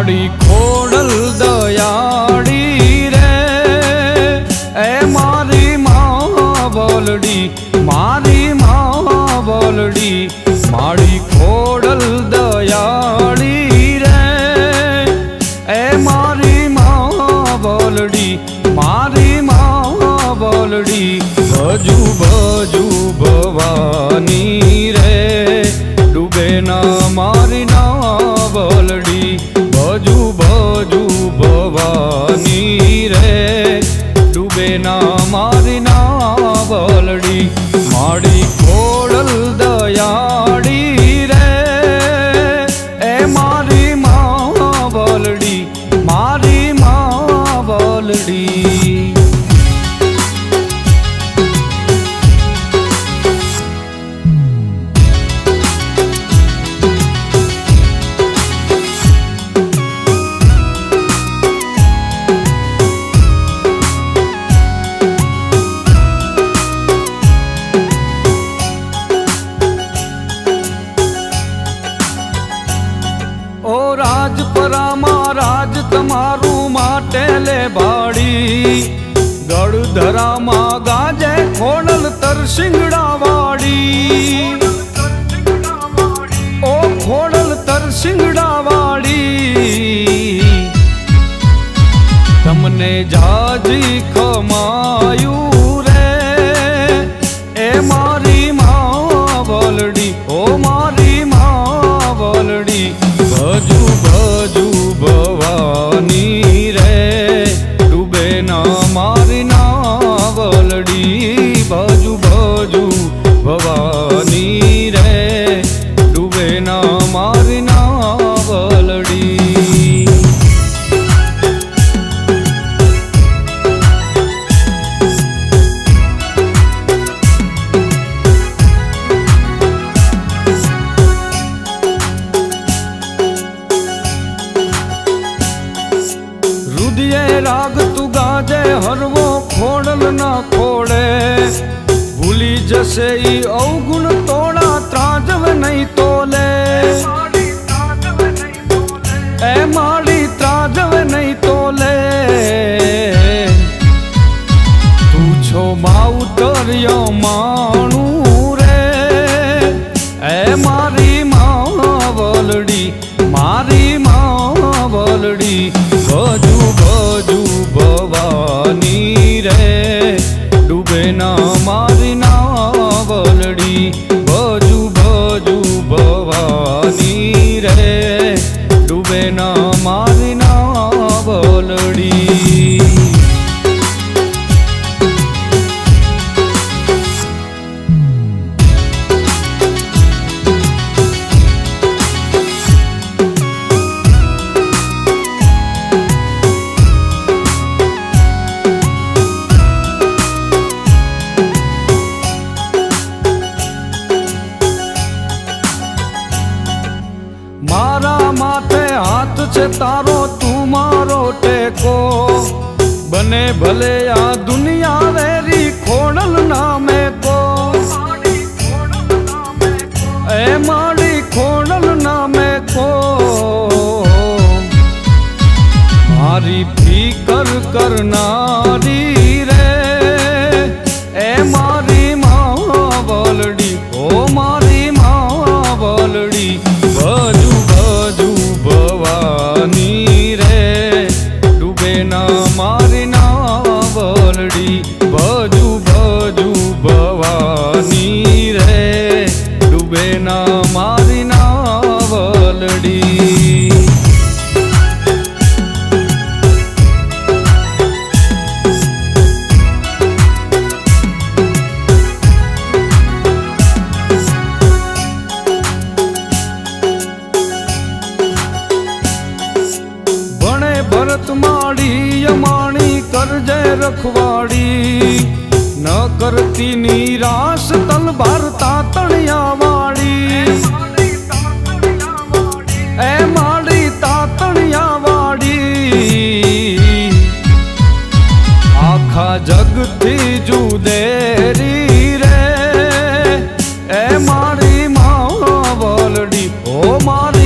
માડી ખોડલ દયાળી રે એ મારી માં બોલડી મારી માં બોલડી માડી ખોડલ દયાળી રે એ મારી માં બોલડી મારી માં બોલડી ભજુ ભજુ ભવાની રે ડૂબે ના મારી ના બોલડી ભજુ ભજુ ભવાની રે ડૂબે ના મારી ના બોલડી માડી ખોડલ દયાળી રે એ મારી માં બોલડી મારી માં બોલડી ઓ રાજપરામાં રાજ તમારું માટે લે ભાડી ગળધરામાં ગાજે ખોડલ તરસિંગડા વાડી ઓ ખોડલ તરસિંગડા વાડી તમને જાજી ખમાયું રે એ મારી માં બોલડી ઓ મારી માં બોલડી ભજુ ભજુ ભવાની રે ડૂબે ના મારી ના બોલડી ભજુ ભજુ ભવાની રે ડૂબે ના મારી ના બોલડી રાગ તું ગાજે હરવો ખોડલ ના ખોડે ભૂલી જશે ઈ અવગુણ તોડા ત્રાજવે નહીં તોલે એ માડી ત્રાજવે નહીં તોલે તું છો માઉતર્યો માણું રે એ મારી માં બોલડી મારી માં બોલડી ભજુ ભજુ ભવાની રે ડૂબે ના મારી ના બોલડી ભજુ ભજુ ભવાની રે ડૂબે ના મારી ના બોલડી મારા માથે હાથ છે તારો તું મારો ટેકો બને ભલે આ દુનિયા વેરી ખોડલ નામે કો એ માડી ખોડલ નામે કો મારી ફિકર કરનારી રે એ મારી માં બોલડી ઓ મારી માં બોલડી ભજુ ભજુ ભવાની રે ડૂબે ના મારી ના બોલડી ભજુ ભજુ ભવાની રે ડૂબે ના મારી ના બોલડી ભરત માડી યમાણી કરજે રખવાડી ન કરતી નિરાશ તલવાર તાતણિયા વાળી એ માડી તાતણિયા વાળી આખા જગથી જુદેરી રે એ મારી માં બોલડી ઓ મારી